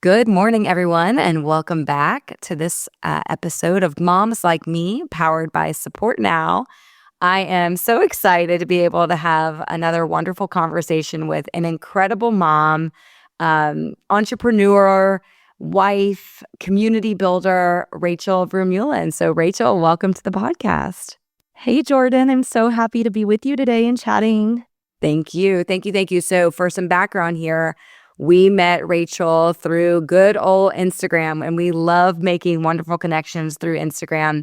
Good morning, everyone, and welcome back to this episode of Moms Like Me, powered by Support Now. I am so excited to be able to have another wonderful conversation with an incredible mom, entrepreneur, wife, community builder, Rachel Vermeulen. So, Rachel, welcome to the podcast. Hey, Jordan. I'm so happy to be with you today and chatting. Thank you. So, for some background here, we met Rachel through good old Instagram, and we love making wonderful connections through Instagram,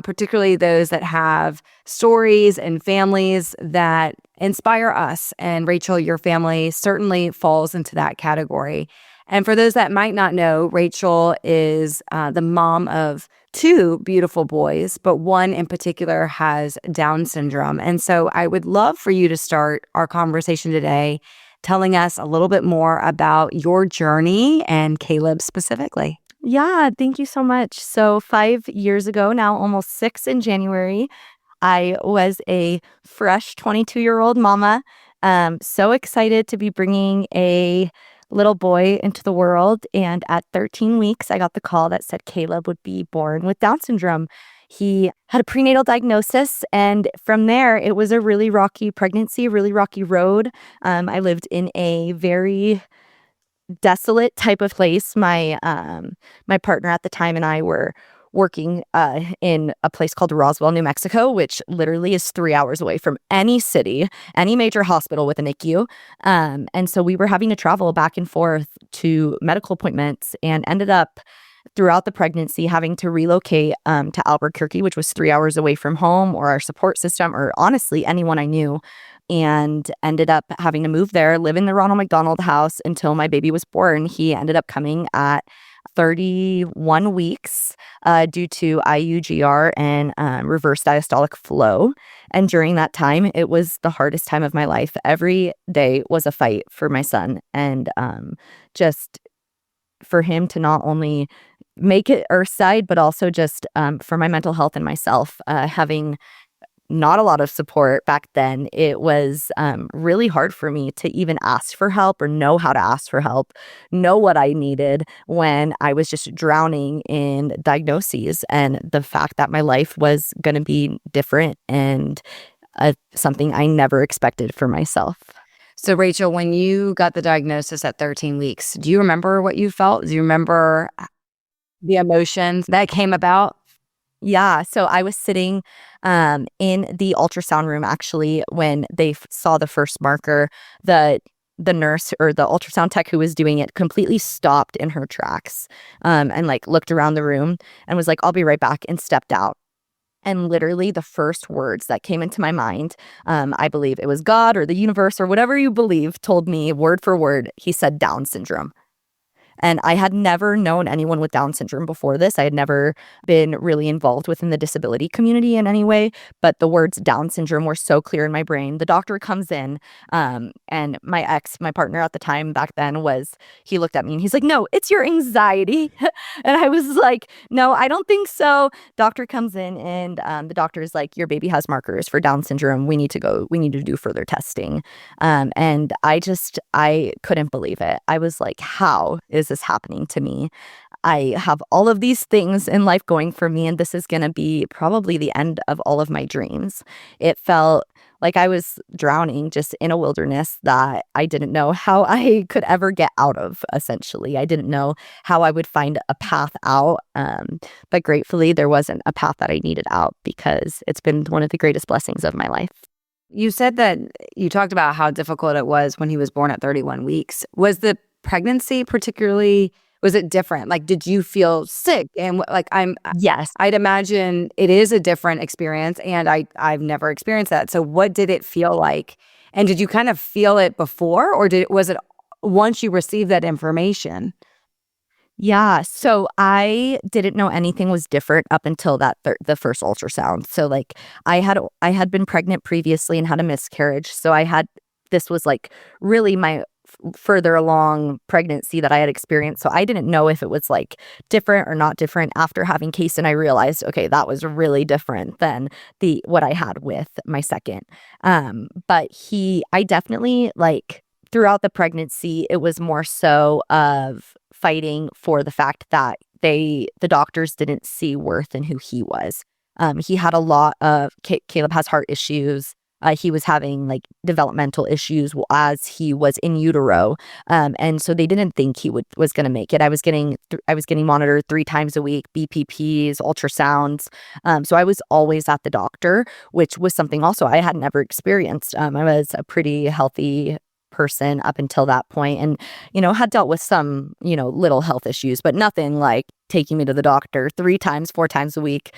particularly those that have stories and families that inspire us. And Rachel, your family certainly falls into that category. And for those that might not know, Rachel is the mom of two beautiful boys, but one in particular has Down syndrome. And so I would love for you to start our conversation today telling us a little bit more about your journey and Caleb specifically. Yeah, thank you so much. So 5 years ago, now almost 6 in January, I was a fresh 22-year-old mama. So excited to be bringing a little boy into the world. And at 13 weeks, I got the call that said Caleb would be born with Down syndrome. He had a prenatal diagnosis, and from there, it was a really rocky pregnancy, really rocky road. I lived in a very desolate type of place. My partner at the time and I were working in a place called Roswell, New Mexico, which literally is 3 hours away from any city, any major hospital with a NICU. And so we were having to travel back and forth to medical appointments and ended up throughout the pregnancy having to relocate to Albuquerque, which was 3 hours away from home or our support system or honestly anyone I knew, and ended up having to move there, live in the Ronald McDonald house until my baby was born. He ended up coming at 31 weeks due to IUGR and reverse diastolic flow. And during that time, it was the hardest time of my life. Every day was a fight for my son. And just for him to not only make it earthside, but also just for my mental health and myself, having not a lot of support back then, it was really hard for me to even ask for help or know how to ask for help, know what I needed when I was just drowning in diagnoses and the fact that my life was going to be different and something I never expected for myself. So, Rachel, when you got the diagnosis at 13 weeks, do you remember what you felt? Do you remember the emotions that came about? Yeah. So I was sitting in the ultrasound room, actually, when they saw the first marker. The nurse or the ultrasound tech who was doing it completely stopped in her tracks and looked around the room and was like, "I'll be right back," and stepped out. And literally the first words that came into my mind, I believe it was God or the universe or whatever you believe, told me word for word, he said Down syndrome. And I had never known anyone with Down syndrome before this. I had never been really involved within the disability community in any way, but the words Down syndrome were so clear in my brain. The doctor comes in, and my partner at the time back then he looked at me and he's like, "No, it's your anxiety." And I was like, "No, I don't think so." Doctor comes in and the doctor is like, "Your baby has markers for Down syndrome. We need to do further testing." And I couldn't believe it. I was like, how is this happening to me? I have all of these things in life going for me, and this is going to be probably the end of all of my dreams. It felt like I was drowning just in a wilderness that I didn't know how I could ever get out of, essentially. I didn't know how I would find a path out, but gratefully there wasn't a path that I needed out because it's been one of the greatest blessings of my life. You said that you talked about how difficult it was when he was born at 31 weeks. Was the pregnancy was it different? Did you feel sick? And Yes. I'd imagine it is a different experience, and I've never experienced that. So what did it feel like? And did you kind of feel it before, or was it once you received that information? Yeah, so I didn't know anything was different up until the first ultrasound. So I had been pregnant previously and had a miscarriage. So this was really my further along pregnancy that I had experienced. So I didn't know if it was different or not different. After having Kason, I realized, okay, that was really different than what I had with my second. But I definitely throughout the pregnancy, it was more so of fighting for the fact that the doctors didn't see worth in who he was. He had a lot of, Caleb has heart issues. He was having like developmental issues as he was in utero, and so they didn't think he was going to make it. I was getting monitored 3 times a week, BPPs, ultrasounds. So I was always at the doctor, which was something also I had never experienced. I was a pretty healthy person up until that point, and had dealt with some little health issues, but nothing like taking me to the doctor 3 times, 4 times a week,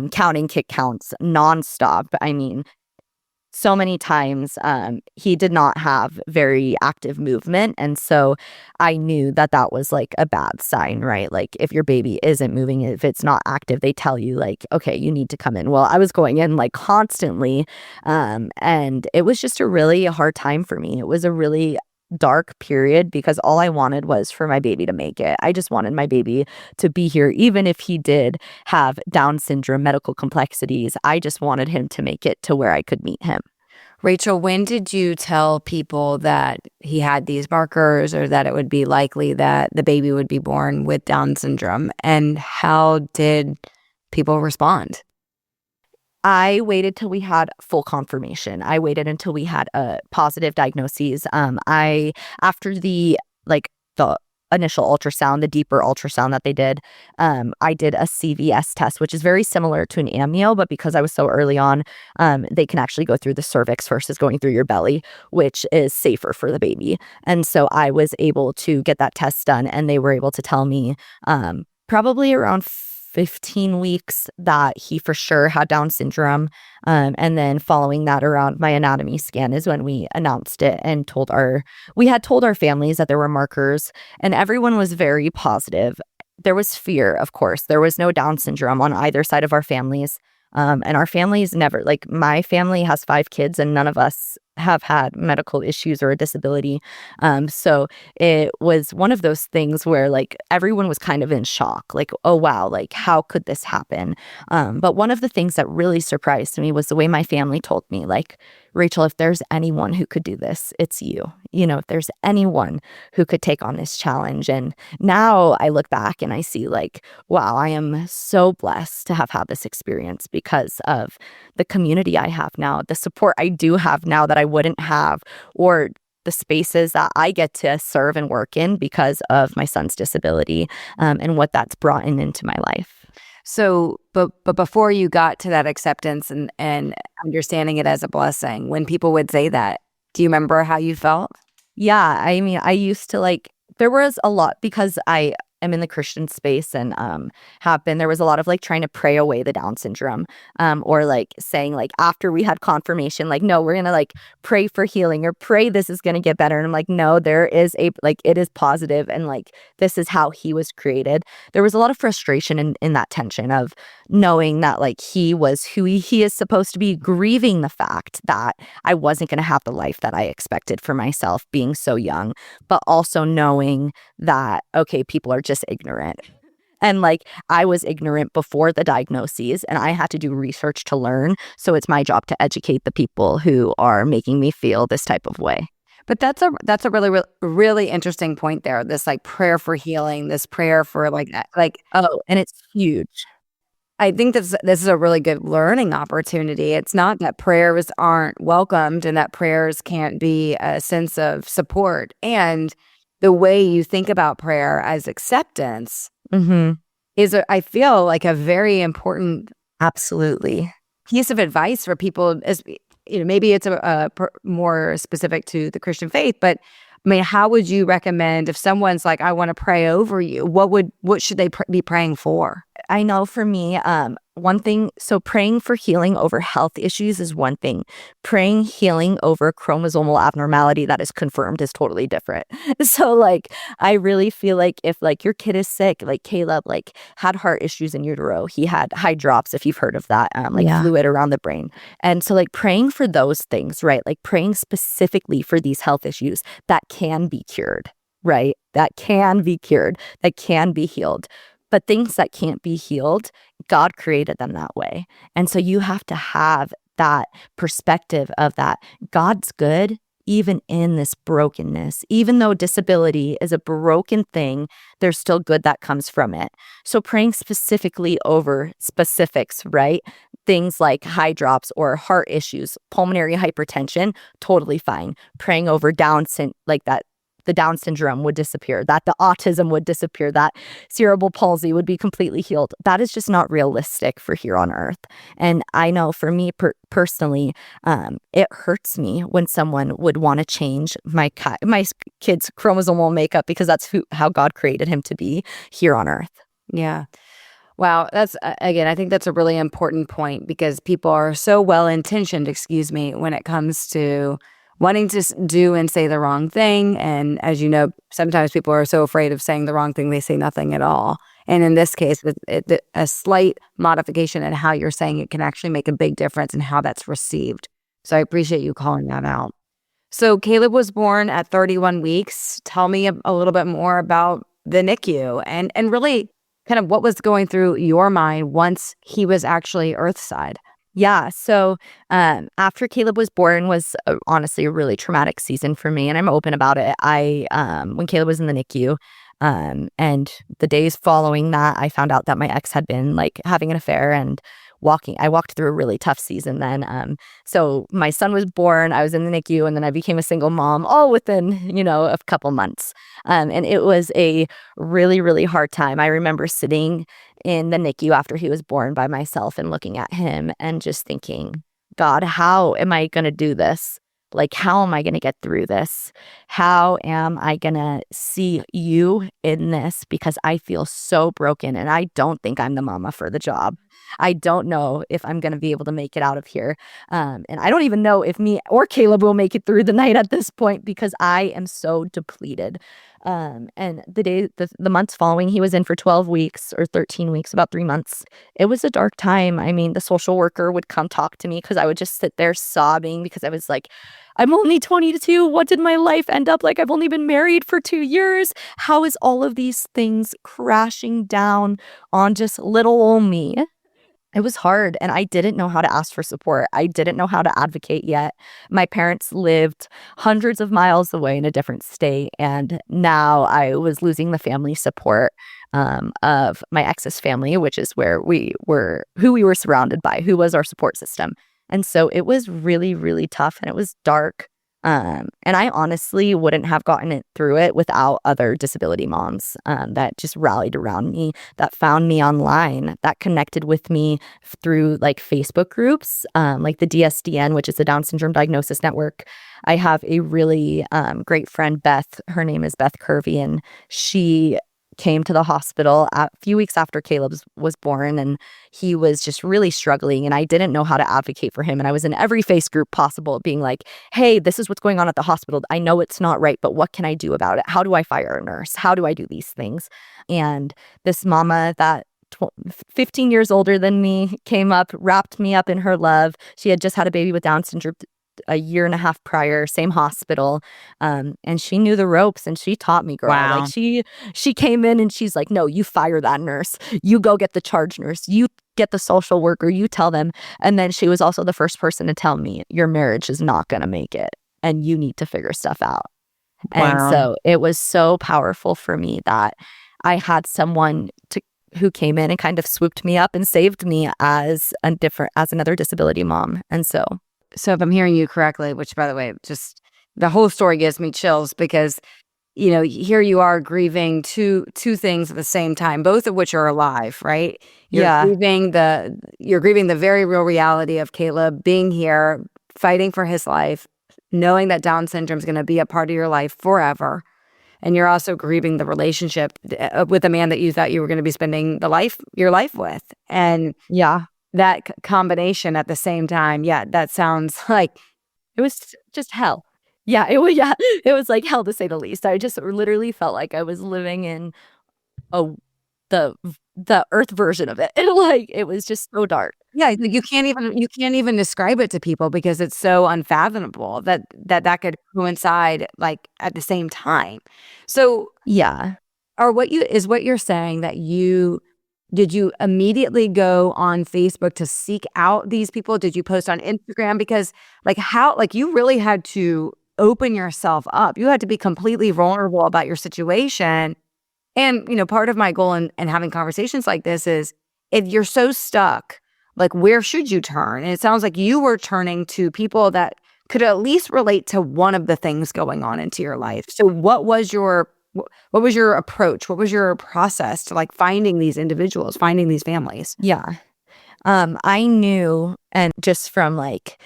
counting kick counts nonstop. I mean, so many times. He did not have very active movement, and so I knew that that was like a bad sign, right? Like if your baby isn't moving, if it's not active, they tell you like, okay, you need to come in. Well, I was going in like constantly, and it was just a really hard time for me. It was a really dark period because all I wanted was for my baby to make it. I just wanted my baby to be here, even if he did have Down syndrome, medical complexities. I just wanted him to make it to where I could meet him. Rachel, when did you tell people that he had these markers or that it would be likely that the baby would be born with Down syndrome? And how did people respond? I waited till we had full confirmation. I waited until we had a positive diagnoses. After the initial ultrasound, the deeper ultrasound that they did, I did a CVS test, which is very similar to an amnio, but because I was so early on, they can actually go through the cervix versus going through your belly, which is safer for the baby. And so I was able to get that test done, and they were able to tell me probably around 15 weeks that he for sure had Down syndrome. And then following that, around my anatomy scan is when we announced it and we had told our families that there were markers, and everyone was very positive. There was fear, of course. There was no Down syndrome on either side of our families. And our families never, like my family has 5 kids and none of us have had medical issues or a disability. So it was one of those things where like everyone was kind of in shock, like, oh wow, like how could this happen? But one of the things that really surprised me was the way my family told me, like, Rachel, if there's anyone who could do this, it's you. If there's anyone who could take on this challenge. And now I look back and I see like, wow, I am so blessed to have had this experience because of the community I have now, the support I do have now that I wouldn't have, or the spaces that I get to serve and work in because of my son's disability, and what that's brought into my life. So, but before you got to that acceptance and understanding it as a blessing, when people would say that, do you remember how you felt? Yeah, I mean, I used to there was a lot because I am in the Christian space and there was a lot of like trying to pray away the Down syndrome, or like saying like after we had confirmation, like, no, we're gonna like pray for healing or pray this is gonna get better. And I'm like, no, there is it is positive and like this is how he was created. There was a lot of frustration in that tension of knowing that like he was who he is supposed to be, grieving the fact that I wasn't gonna have the life that I expected for myself being so young, but also knowing that, okay, people are just ignorant. And like I was ignorant before the diagnoses and I had to do research to learn. So it's my job to educate the people who are making me feel this type of way. But that's a really interesting point there. This like prayer for healing, this prayer for and it's huge. I think this is a really good learning opportunity. It's not that prayers aren't welcomed and that prayers can't be a sense of support. And the way you think about prayer as acceptance is, I feel like, a very important, absolutely, piece of advice for people. As maybe it's more specific to the Christian faith, but I mean, how would you recommend if someone's like, I want to pray over you? What should they be praying for? I know for me, one thing, so praying for healing over health issues is one thing. Praying healing over chromosomal abnormality that is confirmed is totally different. So like, I really feel like if like your kid is sick, like Caleb, like had heart issues in utero, he had high drops, if you've heard of that, fluid around the brain. And so like praying for those things, right? Like praying specifically for these health issues that can be cured, right? That can be cured, that can be healed. But things that can't be healed, God created them that way. And so you have to have that perspective of that God's good, even in this brokenness, even though disability is a broken thing, there's still good that comes from it. So praying specifically over specifics, right? Things like high drops or heart issues, pulmonary hypertension, totally fine. Praying over like that the Down syndrome would disappear, that the autism would disappear, that cerebral palsy would be completely healed. That is just not realistic for here on earth. And I know for me personally, it hurts me when someone would want to change my kid's chromosomal makeup because that's how God created him to be here on earth. Yeah. Wow. That's, again, I think that's a really important point because people are so well-intentioned, when it comes to wanting to do and say the wrong thing. And as you know, sometimes people are so afraid of saying the wrong thing, they say nothing at all. And in this case, a slight modification in how you're saying it can actually make a big difference in how that's received. So I appreciate you calling that out. So Caleb was born at 31 weeks. Tell me a little bit more about the NICU and really kind of what was going through your mind once he was actually earthside. Yeah. So after Caleb was born was honestly a really traumatic season for me, and I'm open about it. When Caleb was in the NICU, and the days following that, I found out that my ex had been like having an affair and I walked through a really tough season then. So my son was born, I was in the NICU, and then I became a single mom all within, a couple months. And it was a really, really hard time. I remember sitting in the NICU after he was born by myself and looking at him and just thinking, God, how am I going to do this? Like, how am I going to get through this? How am I going to see you in this? Because I feel so broken and I don't think I'm the mama for the job. I don't know if I'm going to be able to make it out of here. And I don't even know if me or Caleb will make it through the night at this point because I am so depleted. And the months following, he was in for 12 weeks or 13 weeks, about 3 months. It was a dark time. I mean, the social worker would come talk to me because I would just sit there sobbing because I was like, I'm only 22. What did my life end up like? I've only been married for 2 years. How is all of these things crashing down on just little old me? It was hard, and I didn't know how to ask for support. I didn't know how to advocate yet. My parents lived hundreds of miles away in a different state, and now I was losing the family support of my ex's family, which is who we were surrounded by, who was our support system. And so it was really, really tough, and it was dark. And I honestly wouldn't have gotten through it without other disability moms that just rallied around me, that found me online, that connected with me through like Facebook groups, like the DSDN, which is the Down Syndrome Diagnosis Network. I have a really great friend, Beth. Her name is Beth Curvey, and she came to the hospital a few weeks after Caleb was born, and he was just really struggling, and I didn't know how to advocate for him. And I was in every face group possible being like, hey, this is what's going on at the hospital. I know it's not right, but what can I do about it? How do I fire a nurse? How do I do these things? And this mama that 15 years older than me came up, wrapped me up in her love. She had just had a baby with Down syndrome a year and a half prior, same hospital. And she knew the ropes and she taught me, girl. Wow. Like she came in and she's like, no, you fire that nurse. You go get the charge nurse. You get the social worker. You tell them. And then she was also the first person to tell me your marriage is not going to make it and you need to figure stuff out. Wow. And so it was so powerful for me that I had someone who came in and kind of swooped me up and saved me as another disability mom. And so if I'm hearing you correctly, which by the way, just the whole story gives me chills because, here you are grieving two things at the same time, both of which are alive, right? You're grieving the very real reality of Caleb being here, fighting for his life, knowing that Down syndrome is going to be a part of your life forever. And you're also grieving the relationship with a man that you thought you were going to be spending your life with. And that combination at the same time, that sounds like it was just hell. Yeah, it was like hell to say the least. I just literally felt like I was living in the earth version of it. And like it was just so dark. Yeah, you can't even describe it to people because it's so unfathomable that could coincide like at the same time. So what you're saying that did you immediately go on Facebook to seek out these people? Did you post on Instagram? Because you really had to open yourself up. You had to be completely vulnerable about your situation. And, part of my goal in having conversations like this is if you're so stuck, like, where should you turn? And it sounds like you were turning to people that could at least relate to one of the things going on into your life. So what was your approach? What was your process to like finding these individuals, finding these families? Yeah. I knew, and just from like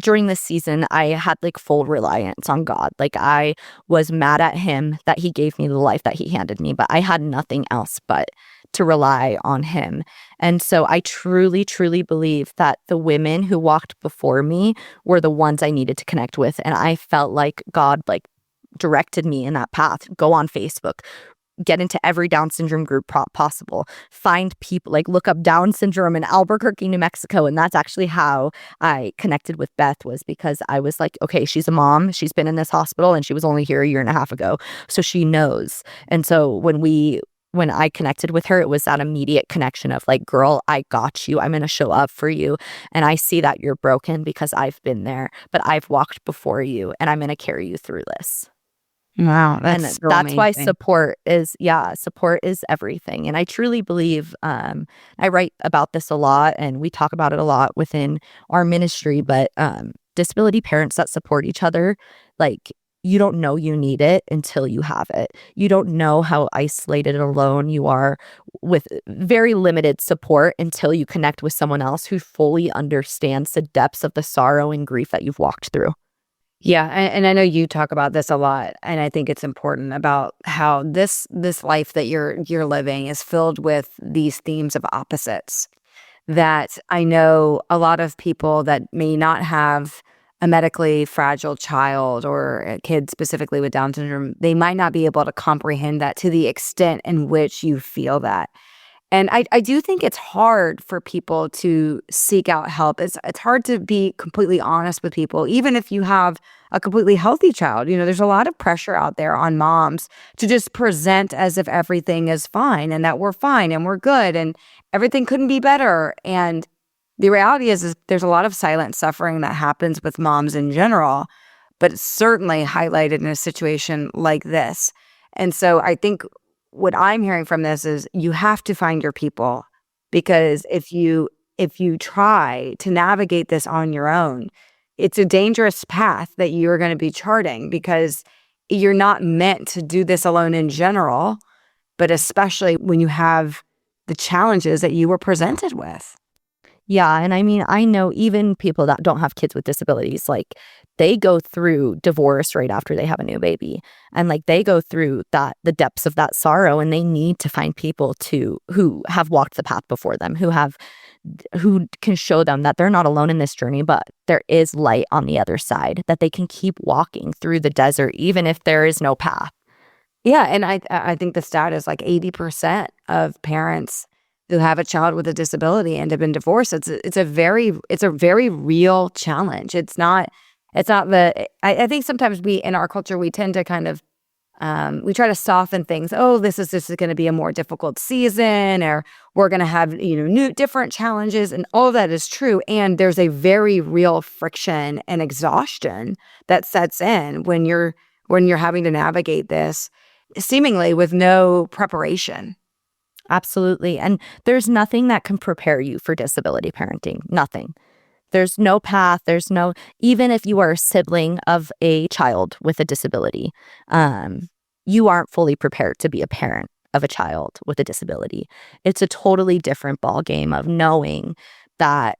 during this season, I had like full reliance on God. Like I was mad at him that he gave me the life that he handed me, but I had nothing else but to rely on him. And so I truly, truly believe that the women who walked before me were the ones I needed to connect with. And I felt like God like directed me in that path. Go on Facebook, get into every Down syndrome group possible, find people, like look up Down syndrome in Albuquerque, New Mexico. And that's actually how I connected with Beth, was because I was like, okay, she's a mom. She's been in this hospital and she was only here a year and a half ago. So she knows. And so when I connected with her, it was that immediate connection of like, girl, I got you. I'm going to show up for you. And I see that you're broken because I've been there, but I've walked before you and I'm going to carry you through this. Wow, And that's so that's why amazing. support is everything. And I truly believe, I write about this a lot and we talk about it a lot within our ministry, but disability parents that support each other, like, you don't know you need it until you have it. You don't know how isolated and alone you are with very limited support until you connect with someone else who fully understands the depths of the sorrow and grief that you've walked through. Yeah, and I know you talk about this a lot, and I think it's important about how this life that you're living is filled with these themes of opposites. That I know a lot of people that may not have a medically fragile child or a kid specifically with Down syndrome, they might not be able to comprehend that to the extent in which you feel that. And I do think it's hard for people to seek out help. It's hard to be completely honest with people, even if you have a completely healthy child. There's a lot of pressure out there on moms to just present as if everything is fine and that we're fine and we're good and everything couldn't be better. And the reality is there's a lot of silent suffering that happens with moms in general, but it's certainly highlighted in a situation like this. And so I think what I'm hearing from this is you have to find your people, because if you try to navigate this on your own, it's a dangerous path that you're going to be charting, because you're not meant to do this alone in general, but especially when you have the challenges that you were presented with. Yeah, and I mean, I know even people that don't have kids with disabilities, like they go through divorce right after they have a new baby. And like they go through the depths of that sorrow, and they need to find people who have walked the path before them, who can show them that they're not alone in this journey, but there is light on the other side, that they can keep walking through the desert even if there is no path. Yeah, and I think the stat is like 80% of parents who have a child with a disability end up in divorce. It's a very real challenge. I think sometimes we in our culture we tend to kind of we try to soften things. Oh, this is going to be a more difficult season, or we're going to have new different challenges, and all of that is true. And there's a very real friction and exhaustion that sets in when you're having to navigate this seemingly with no preparation. Absolutely. And there's nothing that can prepare you for disability parenting. Nothing. There's no path. Even if you are a sibling of a child with a disability, you aren't fully prepared to be a parent of a child with a disability. It's a totally different ballgame of knowing that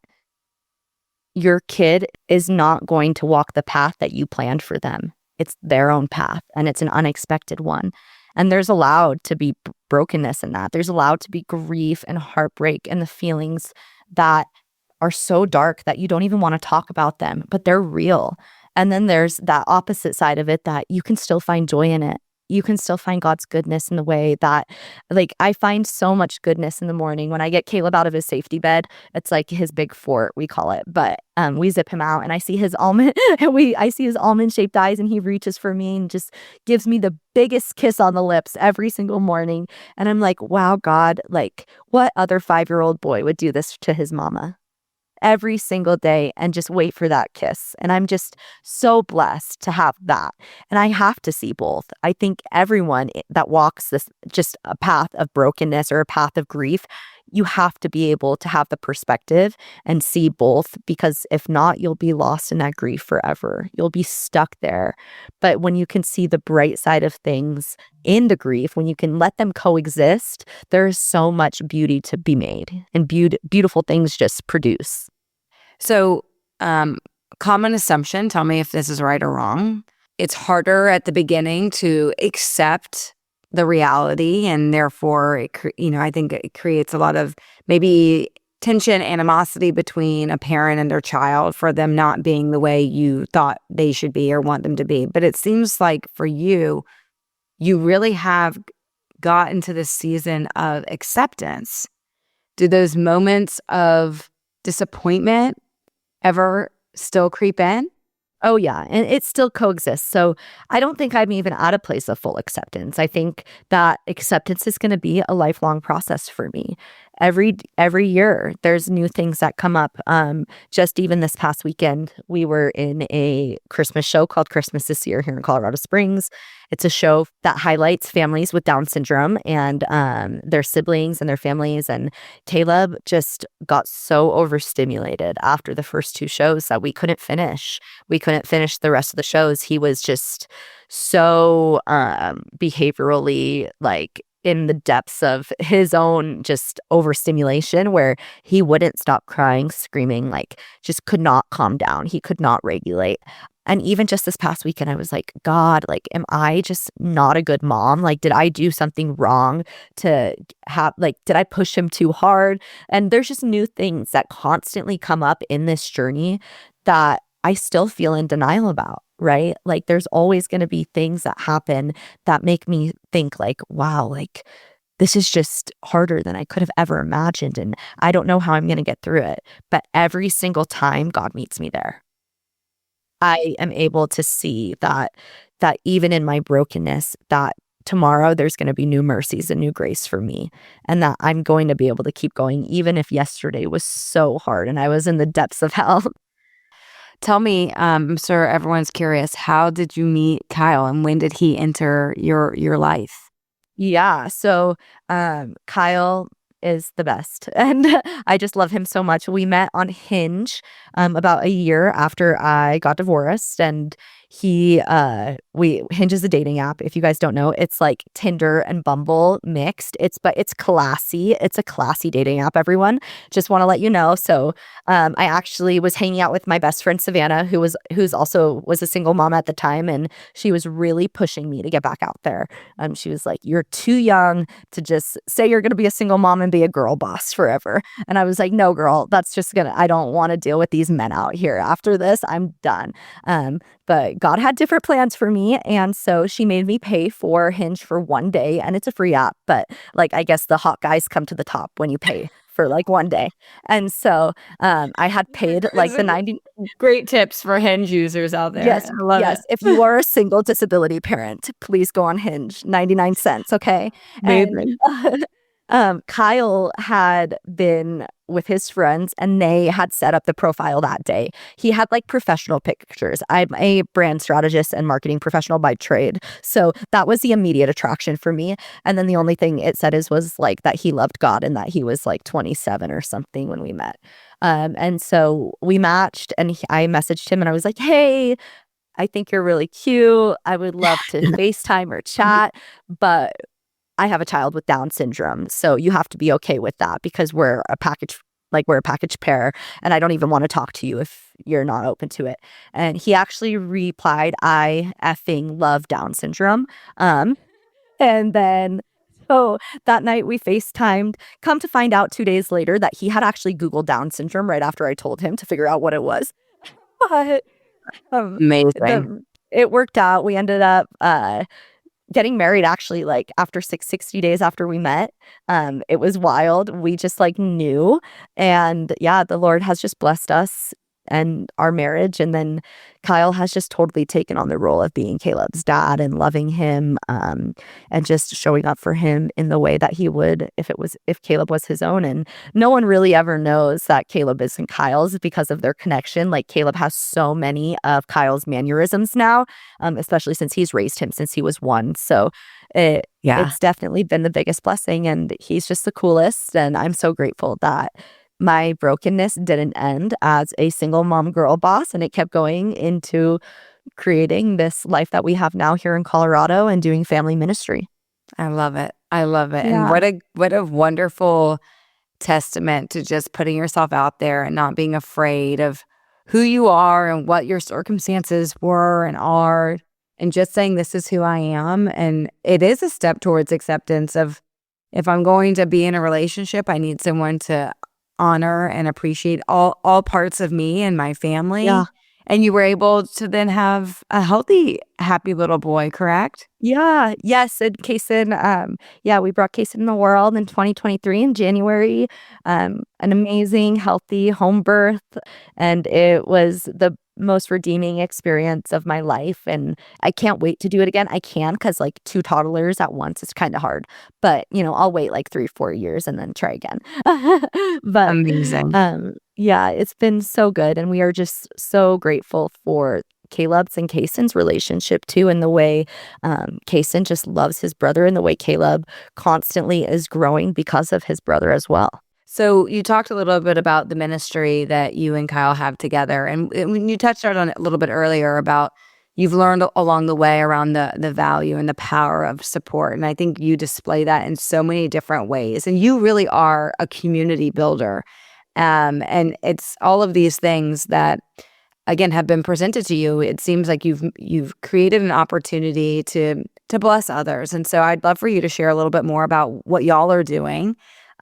your kid is not going to walk the path that you planned for them. It's their own path, and it's an unexpected one. And there's allowed to be brokenness in that. There's allowed to be grief and heartbreak and the feelings that are so dark that you don't even want to talk about them, but they're real. And then there's that opposite side of it, that you can still find joy in it. You can still find God's goodness in the way that, like, I find so much goodness in the morning when I get Caleb out of his safety bed. It's like his big fort, we call it. But we zip him out, and I see his I see his almond shaped eyes, and he reaches for me and just gives me the biggest kiss on the lips every single morning. And I'm like, wow, God, like, what other 5-year-old boy would do this to his mama? every single day and just wait for that kiss. And I'm just so blessed to have that. And I have to see both. I think everyone that walks this just a path of brokenness or a path of grief, you have to be able to have the perspective and see both, because if not, you'll be lost in that grief forever. You'll be stuck there. But when you can see the bright side of things in the grief, when you can let them coexist, there is so much beauty to be made, and beautiful things just produce. So, common assumption, tell me if this is right or wrong. It's harder at the beginning to accept the reality, and therefore, I think it creates a lot of maybe tension, animosity between a parent and their child for them not being the way you thought they should be or want them to be. But it seems like for you, you really have got into this season of acceptance. Do those moments of disappointment ever still creep in? Oh, yeah. And it still coexists. So I don't think I'm even at a place of full acceptance. I think that acceptance is going to be a lifelong process for me. Every year, there's new things that come up. Just even this past weekend, we were in a Christmas show called Christmas This Year here in Colorado Springs. It's a show that highlights families with Down syndrome and their siblings and their families. And Caleb just got so overstimulated after the first two shows that we couldn't finish. We couldn't finish the rest of the shows. He was just so behaviorally in the depths of his own just overstimulation, where he wouldn't stop crying, screaming, just could not calm down. He could not regulate. And even just this past weekend, I was like, God, am I just not a good mom? Did I do something wrong to have, did I push him too hard? And there's just new things that constantly come up in this journey that I still feel in denial about, right? There's always going to be things that happen that make me think wow, this is just harder than I could have ever imagined. And I don't know how I'm going to get through it. But every single time God meets me there, I am able to see that even in my brokenness, that tomorrow there's going to be new mercies and new grace for me, and that I'm going to be able to keep going, even if yesterday was so hard and I was in the depths of hell. Tell me, I'm sure everyone's curious, how did you meet Kyle and when did he enter your life? Yeah. So Kyle is the best. And I just love him so much. We met on Hinge about a year after I got divorced, and Hinge is a dating app. If you guys don't know, it's like Tinder and Bumble mixed. But it's classy. It's a classy dating app, everyone. Just want to let you know. So I actually was hanging out with my best friend Savannah, who's also was a single mom at the time, and she was really pushing me to get back out there. She was like, "You're too young to just say you're going to be a single mom and be a girl boss forever." And I was like, "No, girl, I don't want to deal with these men out here. After this, I'm done." But God had different plans for me. And so she made me pay for Hinge for one day. And it's a free app. But I guess the hot guys come to the top when you pay for one day. And so I had paid the 90. Great tips for Hinge users out there. Yes. I love yes. it. If you are a single disability parent, please go on Hinge. 99 cents. Okay. Amazing. And Kyle had been with his friends and they had set up the profile that day. He had professional pictures. I'm a brand strategist and marketing professional by trade. So that was the immediate attraction for me. And then the only thing it said was that he loved God and that he was 27 or something when we met. And so we matched, and I messaged him and I was like, "Hey, I think you're really cute. I would love to FaceTime or chat, but I have a child with Down syndrome, so you have to be okay with that because we're a package pair, and I don't even want to talk to you if you're not open to it." And he actually replied, "I effing love Down syndrome." And then that night we FaceTimed. Come to find out 2 days later that he had actually Googled Down syndrome right after I told him to figure out what it was. But Amazing. it worked out. We ended up getting married actually after 60 days after we met. It was wild. We just knew. And yeah, the Lord has just blessed us our marriage. And then Kyle has just totally taken on the role of being Caleb's dad and loving him, and just showing up for him in the way that he would if Caleb was his own. And no one really ever knows that Caleb isn't Kyle's because of their connection. Like, Caleb has so many of Kyle's mannerisms now, especially since he's raised him since he was 1. So it's definitely been the biggest blessing, and he's just the coolest. And I'm so grateful that my brokenness didn't end as a single mom girl boss, and it kept going into creating this life that we have now here in Colorado and doing family ministry. I love it. I love it. Yeah. And what a wonderful testament to just putting yourself out there and not being afraid of who you are and what your circumstances were and are, and just saying, this is who I am. And it is a step towards acceptance of, if I'm going to be in a relationship, I need someone to honor and appreciate all parts of me and my family. Yeah. And you were able to then have a healthy, happy little boy, correct? Yeah. Yes. And Kason, we brought Kason in the world in 2023 in January. An amazing, healthy home birth. And it was the most redeeming experience of my life. And I can't wait to do it again. I can, because like 2 toddlers at once is kind of hard. But, I'll wait like 3-4 years and then try again. But Amazing. it's been so good. And we are just so grateful for Caleb's and Kason's relationship too, and the way Kason just loves his brother, and the way Caleb constantly is growing because of his brother as well. So you talked a little bit about the ministry that you and Kyle have together, and when you touched on it a little bit earlier about you've learned along the way around the value and the power of support, and I think you display that in so many different ways, and you really are a community builder, and it's all of these things that, again, have been presented to you. It seems like you've created an opportunity to bless others, and so I'd love for you to share a little bit more about what y'all are doing,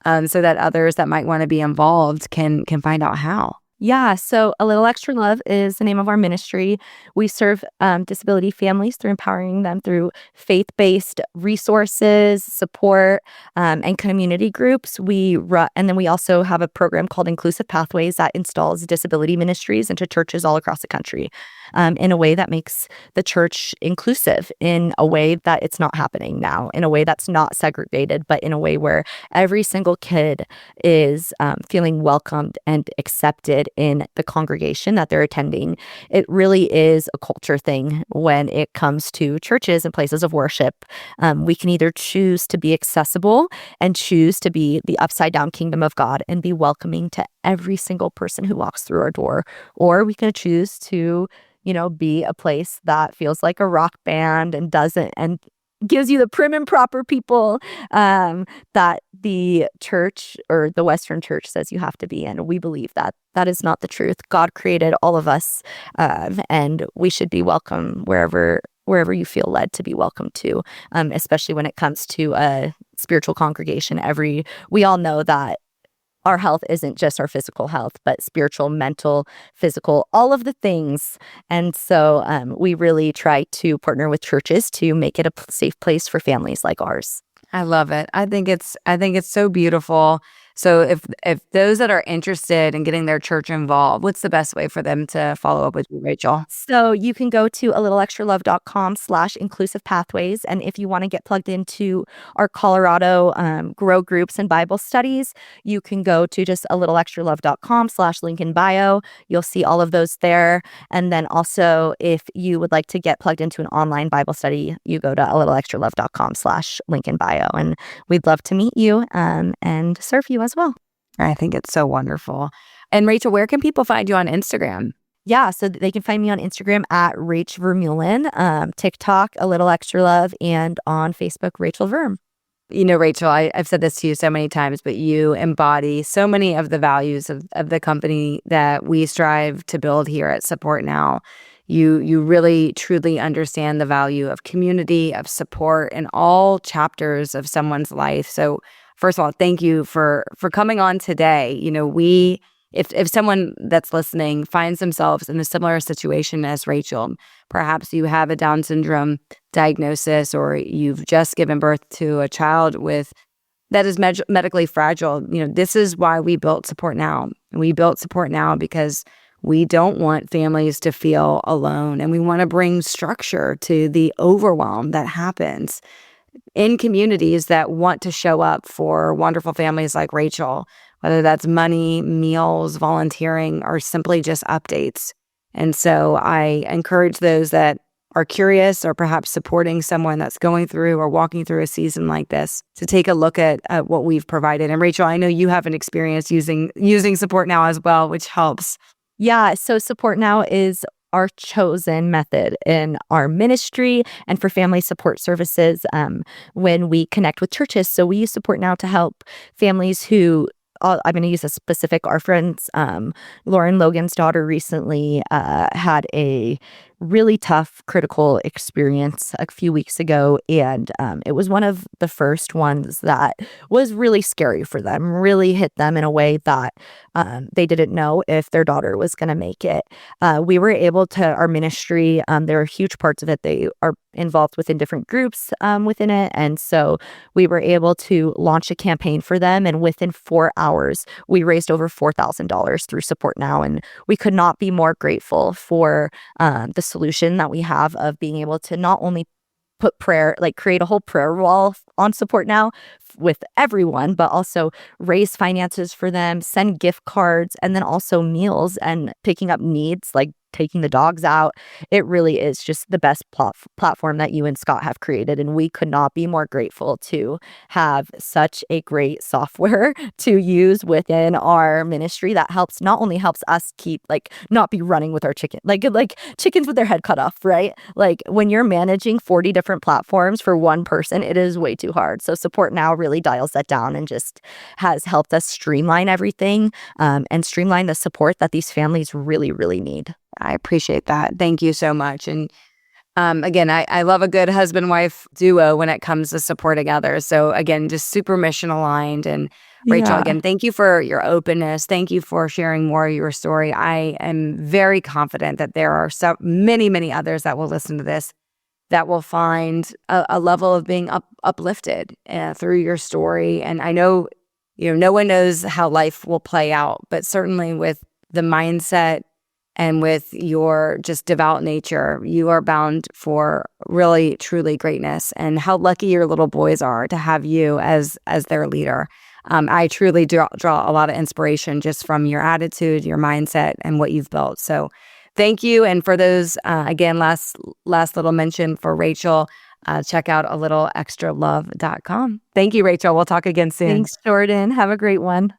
so that others that might want to be involved can find out how. Yeah, so A Little Extra Love is the name of our ministry. We serve disability families through empowering them through faith-based resources, support, and community groups. And then we also have a program called Inclusive Pathways that installs disability ministries into churches all across the country, in a way that makes the church inclusive, in a way that it's not happening now, in a way that's not segregated, but in a way where every single kid is feeling welcomed and accepted in the congregation that they're attending. It really is a culture thing when it comes to churches and places of worship. We can either choose to be accessible and choose to be the upside down kingdom of God and be welcoming to every single person who walks through our door, or we can choose to be a place that feels like a rock band and gives you the prim and proper people that the church or the Western church says you have to be in. We believe that that is not the truth. God created all of us, and we should be welcome wherever you feel led to be welcome to, especially when it comes to a spiritual congregation. We all know that our health isn't just our physical health, but spiritual, mental, physical, all of the things. And so we really try to partner with churches to make it a safe place for families like ours. I love it. I think it's so beautiful. So if those that are interested in getting their church involved, what's the best way for them to follow up with you, Rachel? So you can go to alittleextralove.com/inclusive pathways. And if you want to get plugged into our Colorado grow groups and Bible studies, you can go to just alittleextralove.com/link in bio. You'll see all of those there. And then also, if you would like to get plugged into an online Bible study, you go to alittleextralove.com/link in bio. And we'd love to meet you and serve you as well. I think it's so wonderful. And Rachel, where can people find you on Instagram? Yeah, so they can find me on Instagram at Rachel Vermeulen, TikTok, A Little Extra Love, and on Facebook, Rachel Verm. Rachel, I've said this to you so many times, but you embody so many of the values of the company that we strive to build here at Support Now. You really, truly understand the value of community, of support in all chapters of someone's life. So first of all, thank you for coming on today. If someone that's listening finds themselves in a similar situation as Rachel, perhaps you have a Down syndrome diagnosis, or you've just given birth to a child that is medically fragile. This is why we built Support Now. We built Support Now because we don't want families to feel alone, and we want to bring structure to the overwhelm that happens in communities that want to show up for wonderful families like Rachel, whether that's money, meals, volunteering, or simply just updates. And so I encourage those that are curious or perhaps supporting someone that's going through or walking through a season like this to take a look at what we've provided. And Rachel, I know you have an experience using Support Now as well, which helps. Yeah, so Support Now is our chosen method in our ministry and for family support services when we connect with churches. So we use Support Now to help families who I'm going to use a specific, our friends, Lauren Logan's daughter recently had a really tough, critical experience a few weeks ago. And it was one of the first ones that was really scary for them, really hit them in a way that they didn't know if their daughter was going to make it. We were able to, our ministry, there are huge parts of it. They are involved within different groups within it. And so we were able to launch a campaign for them. And within 4 hours, we raised over $4,000 through Support Now. And we could not be more grateful for the solution that we have of being able to not only put prayer, like create a whole prayer wall on Support Now with everyone, but also raise finances for them, send gift cards, and then also meals and picking up needs like taking the dogs out. It really is just the best platform that you and Scott have created. And we could not be more grateful to have such a great software to use within our ministry that not only helps us keep not be running with our chicken, like chickens with their head cut off, right? Like when you're managing 40 different platforms for one person, it is way too hard. So Support Now really dials that down and just has helped us streamline everything and streamline the support that these families really, really need. I appreciate that. Thank you so much. And again, I love a good husband-wife duo when it comes to supporting others. So again, just super mission aligned. And Rachel, again, thank you for your openness. Thank you for sharing more of your story. I am very confident that there are so many, many others that will listen to this that will find a level of being uplifted through your story. And I know, no one knows how life will play out, but certainly with the mindset and with your just devout nature, you are bound for really, truly greatness. And how lucky your little boys are to have you as their leader. I truly draw a lot of inspiration just from your attitude, your mindset, and what you've built. So thank you. And for those, again, last little mention for Rachel, check out a littleextralove.com. Thank you, Rachel. We'll talk again soon. Thanks, Jordan. Have a great one.